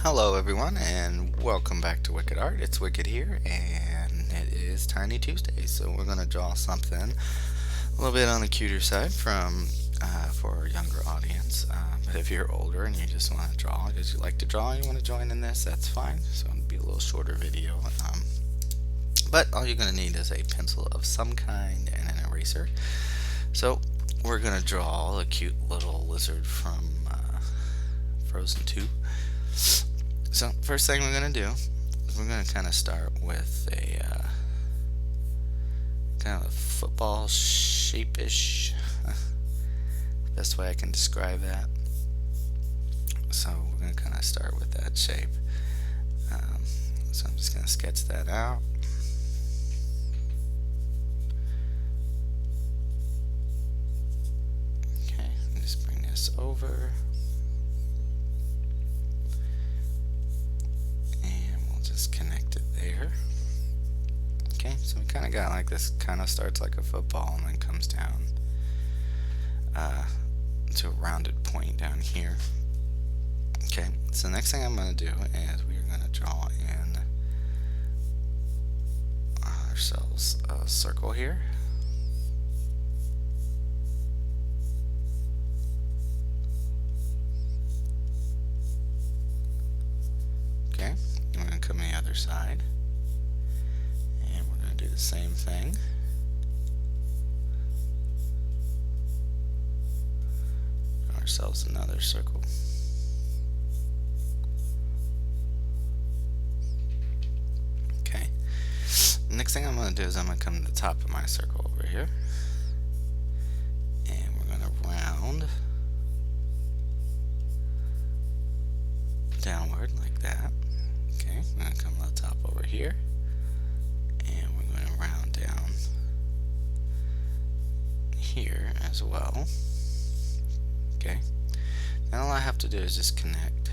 Hello everyone and welcome back to Wicked Art. It's Wicked here and it is Tiny Tuesday, so we're going to draw something a little bit on the cuter side for a younger audience. But if you're older and you just want to draw because you like to draw and you want to join in this, that's fine. So it'll be a little shorter video. But all you're going to need is a pencil of some kind and an eraser. So we're going to draw a cute little lizard from Frozen 2. So first thing we're going to do is we're going to kind of start with a kind of a football shape-ish, best way I can describe that. So we're going to kind of start with that shape. So I'm just going to sketch that out. Okay, just bring this over. Connect it there. Okay, so we kind of got like this, kind of starts like a football and then comes down to a rounded point down here. Okay, so the next thing I'm going to do is we are going to draw in ourselves a circle here. Okay, we're going to come to the other side and we're going to do the same thing. Draw ourselves another circle. Okay, next thing I'm going to do is I'm going to come to the top of my circle over here and we're going to round downward like that. Okay, I'm going to come to the top over here and we're going to round down here as well. Okay, then all I have to do is just connect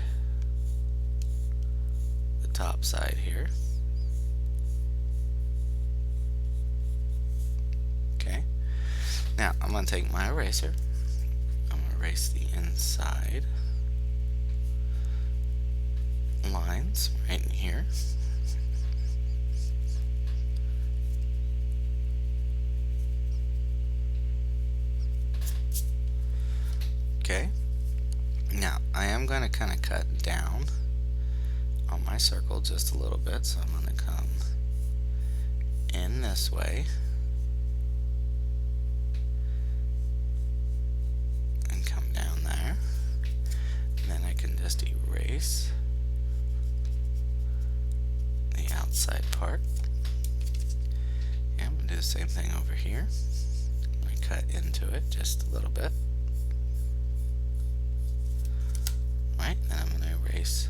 the top side here. Okay, now I'm going to take my eraser, I'm going to erase the inside lines right in here. Okay, now I am going to kind of cut down on my circle just a little bit, so I'm going to come in this way and come down there, and then I can just erase the outside part. Yeah, I'm going to do the same thing over here. I'm going to cut into it just a little bit. Right, then I'm going to erase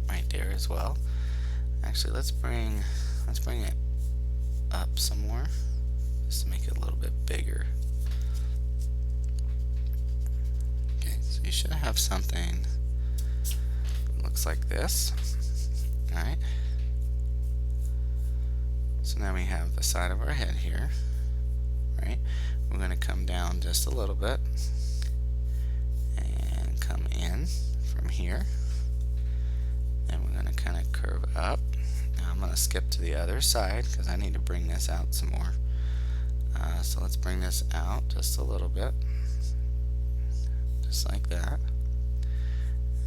right there as well. Actually, let's bring it up some more just to make it a little bit bigger. You should have something that looks like this. Alright. So now we have the side of our head here. Right? We're going to come down just a little bit and come in from here. And we're going to kind of curve up. Now I'm going to skip to the other side because I need to bring this out some more. So let's bring this out just a little bit. Just like that.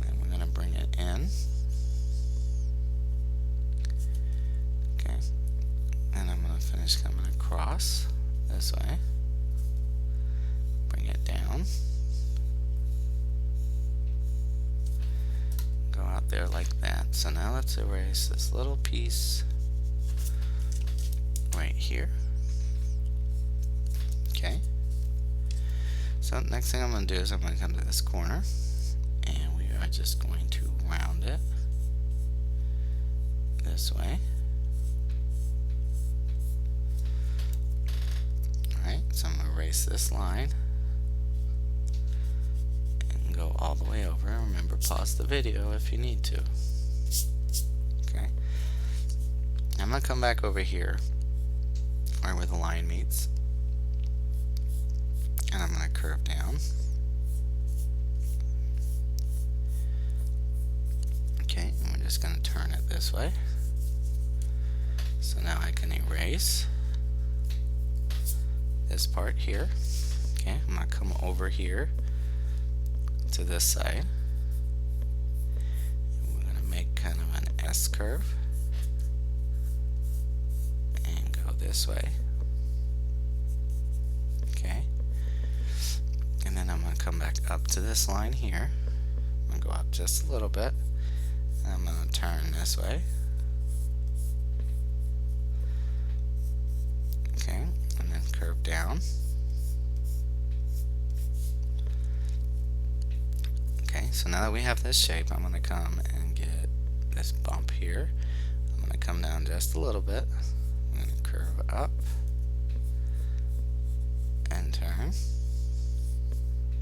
And we're going to bring it in. Okay. And I'm going to finish coming across this way. Bring it down. Go out there like that. So now let's erase this little piece right here. Okay. So next thing I'm going to do is I'm going to come to this corner and we are just going to round it this way. Alright, so I'm going to erase this line and go all the way over. Remember, pause the video if you need to. Okay. I'm going to come back over here right where the line meets. And I'm going to curve down. just going to turn it this way. So now I can erase this part here. Okay, I'm going to come over here to this side. We're going to make kind of an S curve and go this way. Okay, and then I'm going to come back up to this line here. I'm going to go up just a little bit, and I'm going to turn this way. Okay, and then curve down. Okay, so now that we have this shape, I'm going to come and get this bump here. I'm going to come down just a little bit. I'm going to curve up and turn.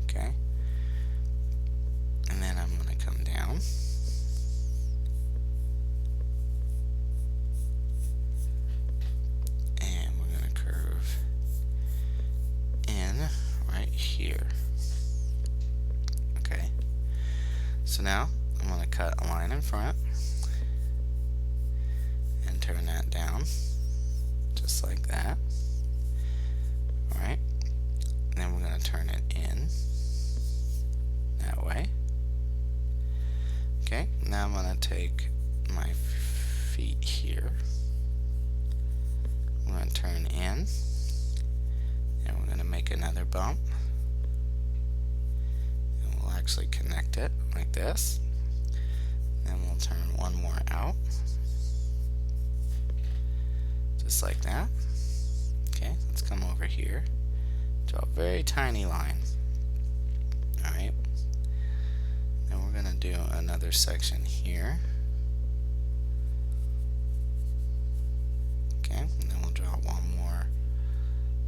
Okay, and then I'm going to come down. And we're going to curve in right here. Okay, so now I'm going to cut a line in front and turn that down just like that. Alright, and then we're going to turn it in that way. Okay, now I'm going to take my feet here. I'm going to turn in, and we're going to make another bump. And we'll actually connect it like this. Then we'll turn one more out, just like that. Okay, let's come over here, draw a very tiny line. Alright, then we're going to do another section here. Okay, and then we'll draw one more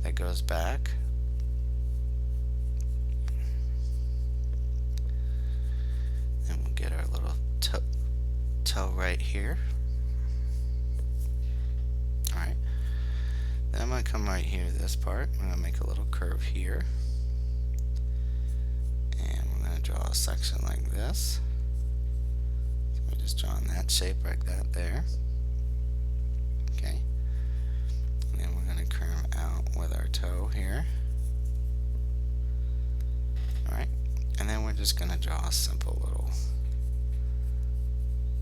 that goes back. And we'll get our little toe right here. Alright, then I'm going to come right here to this part. I'm going to make a little curve here. And we're going to draw a section like this. So we're just drawing that shape like that there. Okay. And then we're going to curve out with our toe here. Alright. And then we're just going to draw a simple little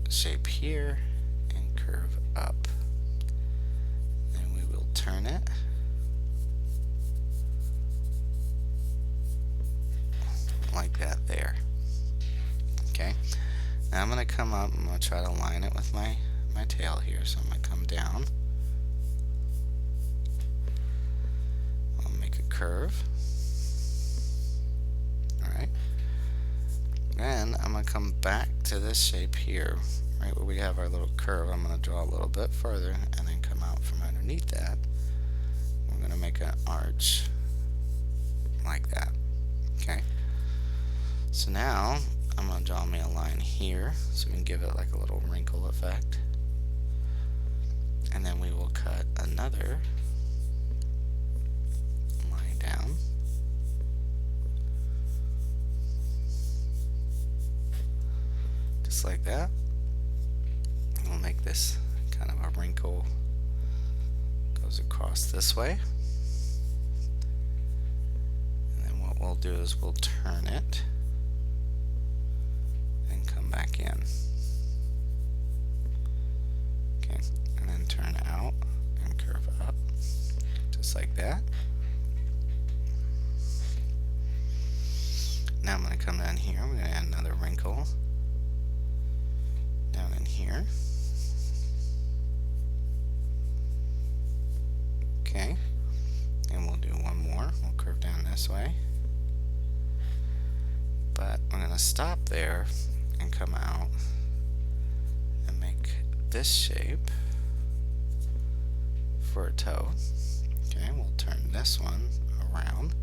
shape here and curve up. Then we will turn it. Like that there. Okay. Now I'm going to come up, I'm going to try to line it with my tail here. So I'm going to come down. I'll make a curve. Alright. Then I'm going to come back to this shape here, right where we have our little curve. I'm going to draw a little bit further and then come out from underneath that. We're going to make an arch like that. Okay. So now I'm going to draw me a line here so we can give it like a little wrinkle effect. And then we will cut another line down. Just like that. And we'll make this kind of a wrinkle, goes across this way. And then what we'll do is we'll turn it and come back in. Okay, and then turn out and curve up, just like that. Now I'm going to come down here, I'm going to add another wrinkle down in here. Okay, and we'll do one more. We'll curve down this way. But I'm going to stop there and come out and make this shape for a toe. Okay, we'll turn this one around.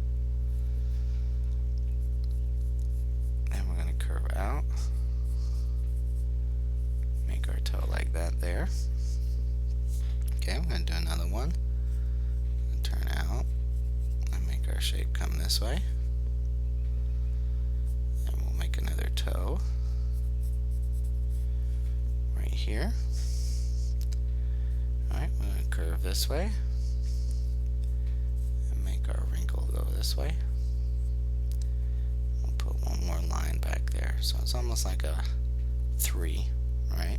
And we're going to curve out. Make our toe like that there. Okay, I'm going to do another one. Turn out and make our shape come this way. And we'll make another toe here. Alright, we're going to curve this way and make our wrinkle go this way. We'll put one more line back there, so it's almost like a 3, right?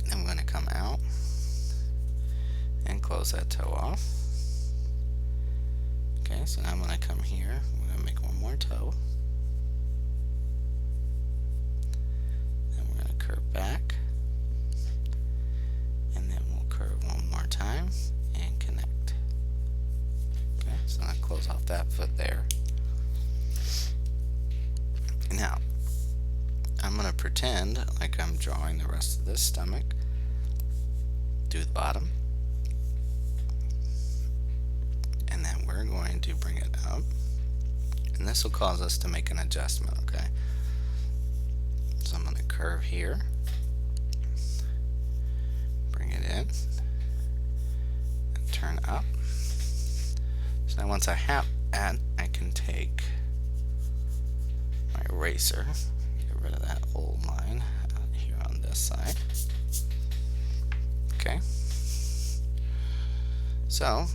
Then we're going to come out and close that toe off. Okay, so now I'm going to come here, we're going to make one more toe. Then we're going to curve back. And then we'll curve one more time and connect. Okay, so I close off that foot there. Now, I'm going to pretend like I'm drawing the rest of this stomach. Do the bottom. And then we're going to bring it up. And this will cause us to make an adjustment, okay? So I'm going to curve here. Bring it in. And turn up. So now once I have that, I can take my eraser. Get rid of that old line out here on this side. Okay. So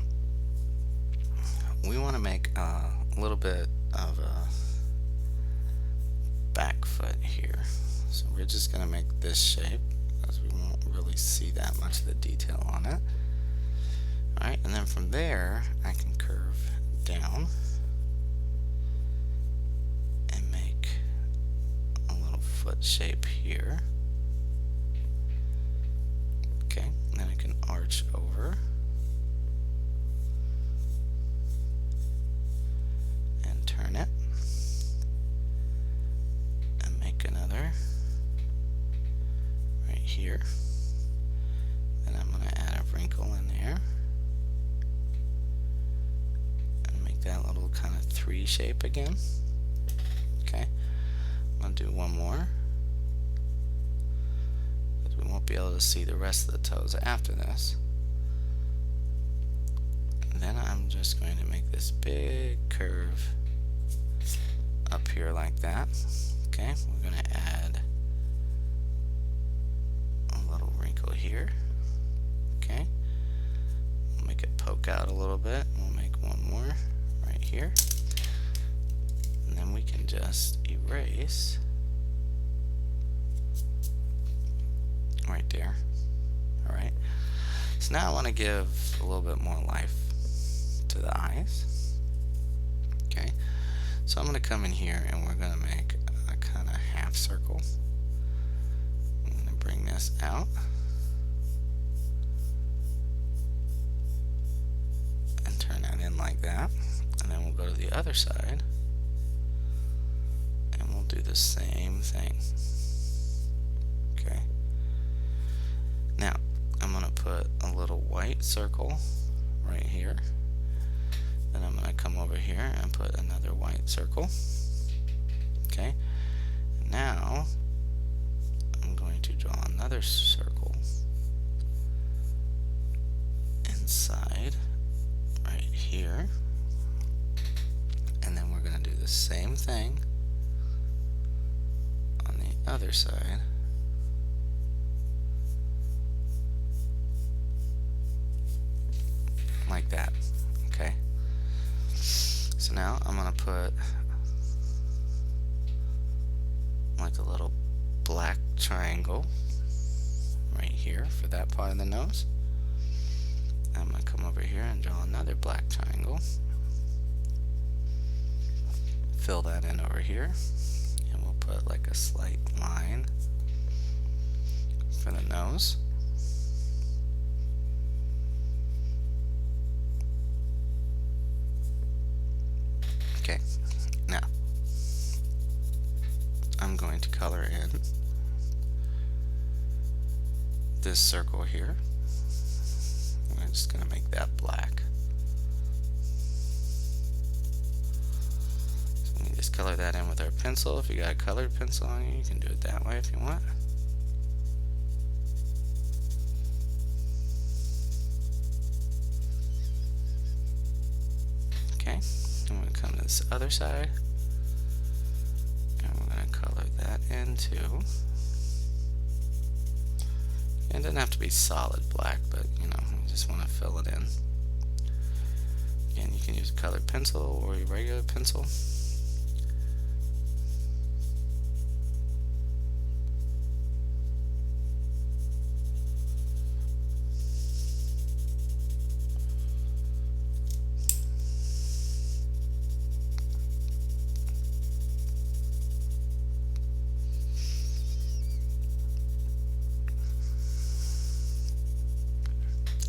we want to make a little bit of a back foot here. So we're just going to make this shape because we won't really see that much of the detail on it. Alright, and then from there I can curve down and make a little foot shape here. Okay, and then I can arch over and turn it and make another right here. And I'm going to add a wrinkle in there and make that little kind of 3 shape again. Okay, I'm going to do one more. We won't be able to see the rest of the toes after this. And then I'm just going to make this big curve up here like that. Okay, we're going to add a little wrinkle here. Okay, we'll make it poke out a little bit. We'll make one more right here. And then we can just erase right there. Alright, so now I want to give a little bit more life to the eyes. Okay, so I'm going to come in here and we're going to make a kind of half circle. I'm going to bring this out and turn that in like that, and then we'll go to the other side and we'll do the same thing. Okay, now I'm going to put a little white circle right here. Then I'm going to come over here and put another white circle. Okay, now I'm going to draw another circle inside right here. And then we're going to do the same thing on the other side. Like that. Okay, so now I'm going to put like a little black triangle right here for that part of the nose. I'm going to come over here and draw another black triangle. Fill that in over here, and we'll put like a slight line for the nose. Okay, now I'm going to color in this circle here. I'm just going to make that black. So we just color that in with our pencil. If you got a colored pencil on you, you can do it that way if you want. Okay, I'm going to come to this other side, and we're going to color that in too. It doesn't have to be solid black, but you just want to fill it in. Again, you can use a colored pencil or a regular pencil.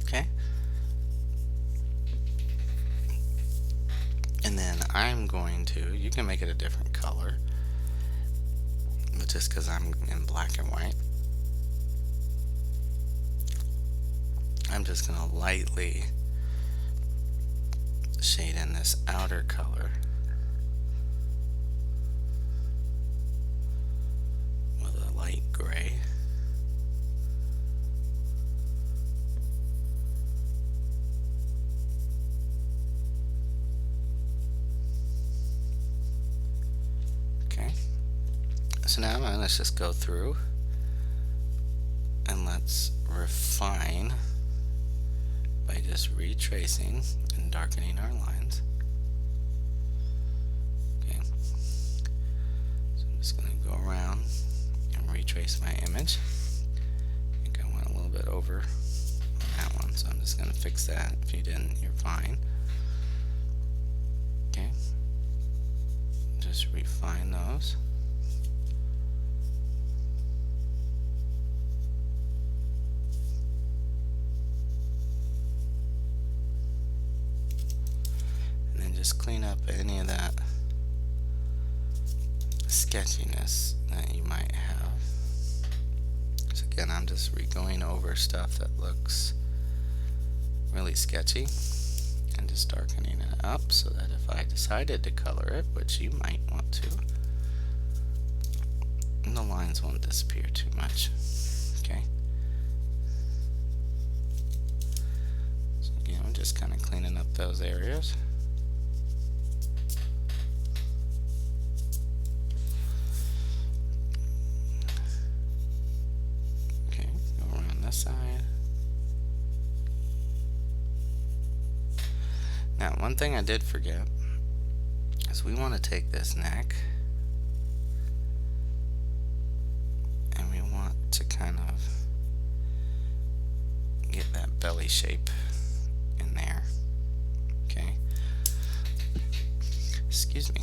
Okay. And then I'm going to, you can make it a different color, but just because I'm in black and white, I'm just going to lightly shade in this outer color with a light gray. Okay, so now let's just go through and let's refine by just retracing and darkening our lines. Okay, so I'm just going to go around and retrace my image. I think I went a little bit over on that one, so I'm just going to fix that. If you didn't, you're fine. Okay, just refine those. Just clean up any of that sketchiness that you might have. So again, I'm just going over stuff that looks really sketchy and just darkening it up so that if I decided to color it, which you might want to, the lines won't disappear too much. Okay. So again, I'm just kind of cleaning up those areas. Side. Now, one thing I did forget is we want to take this neck and we want to kind of get that belly shape in there. Okay. Excuse me.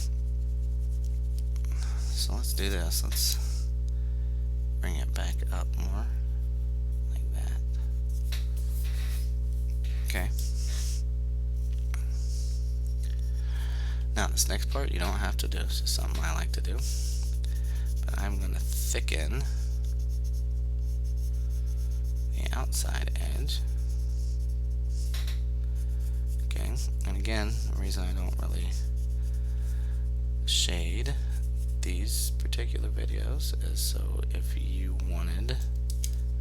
So let's do this. Let's bring it back up more. Okay. Now this next part you don't have to do, it's just something I like to do. But I'm going to thicken the outside edge. Okay, and again, the reason I don't really shade these particular videos is so if you wanted,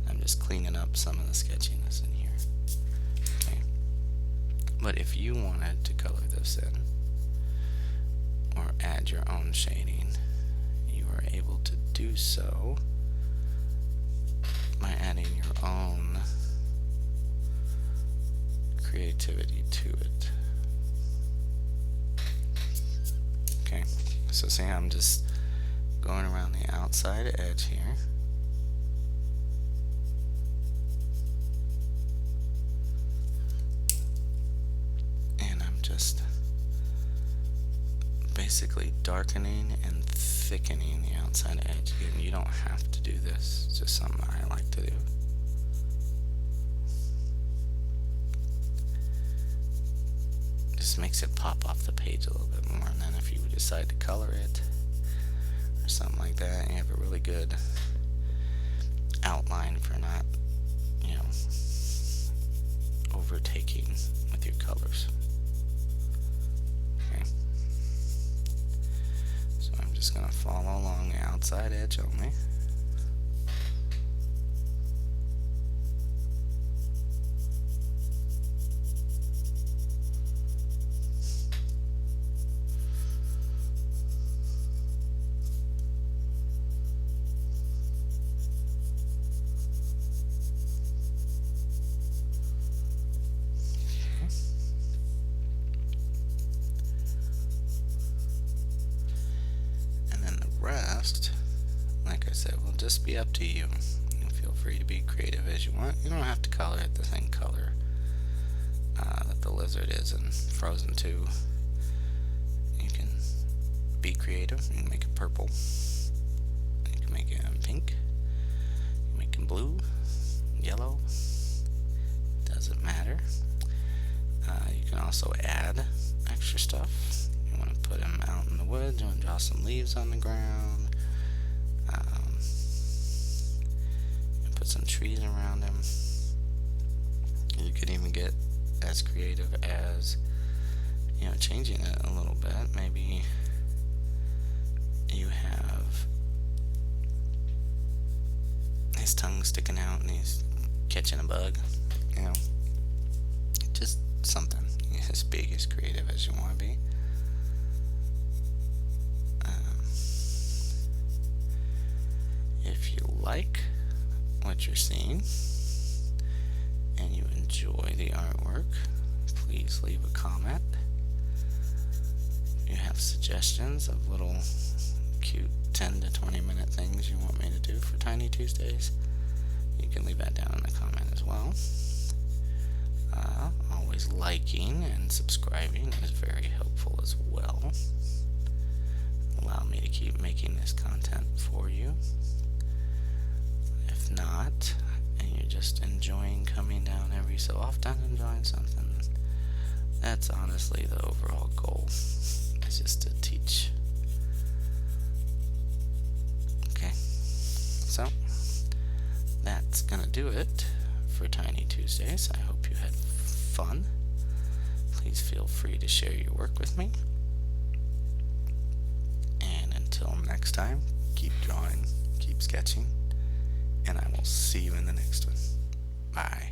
I'm just cleaning up some of the sketchiness in here. But if you wanted to color this in or add your own shading, you are able to do so by adding your own creativity to it. Okay, so see, I'm just going around the outside edge here. Just basically darkening and thickening the outside edge. Again, you don't have to do this, it's just something I like to do. Just makes it pop off the page a little bit more, and then if you decide to color it or something like that, you have a really good outline for not, overtaking with your colors. Just going to follow along the outside edge only. I said, will just be up to you. Feel free to be creative as you want. You don't have to color it the same color that the lizard is in Frozen 2. You can be creative. You can make it purple. You can make it pink. You can make it blue, yellow. Doesn't matter. You can also add extra stuff. You want to put him out in the woods. You want to draw some leaves on the ground. Put some trees around him. You could even get as creative as, changing it a little bit. Maybe you have his tongue sticking out and he's catching a bug. Just something as big, as creative as you want to be. If you like what you're seeing and you enjoy the artwork, please leave a comment. If you have suggestions of little cute 10 to 20 minute things you want me to do for Tiny Tuesdays, you can leave that down in the comment as well. Always liking and subscribing is very helpful as well. Allow me to keep making this content for you. If not, and you're just enjoying coming down every so often, enjoying something, that's honestly the overall goal. It's just to teach. Okay, so that's gonna do it for Tiny Tuesdays. I hope you had fun. Please feel free to share your work with me. And until next time, keep drawing, keep sketching, and I will see you in the next one. Bye.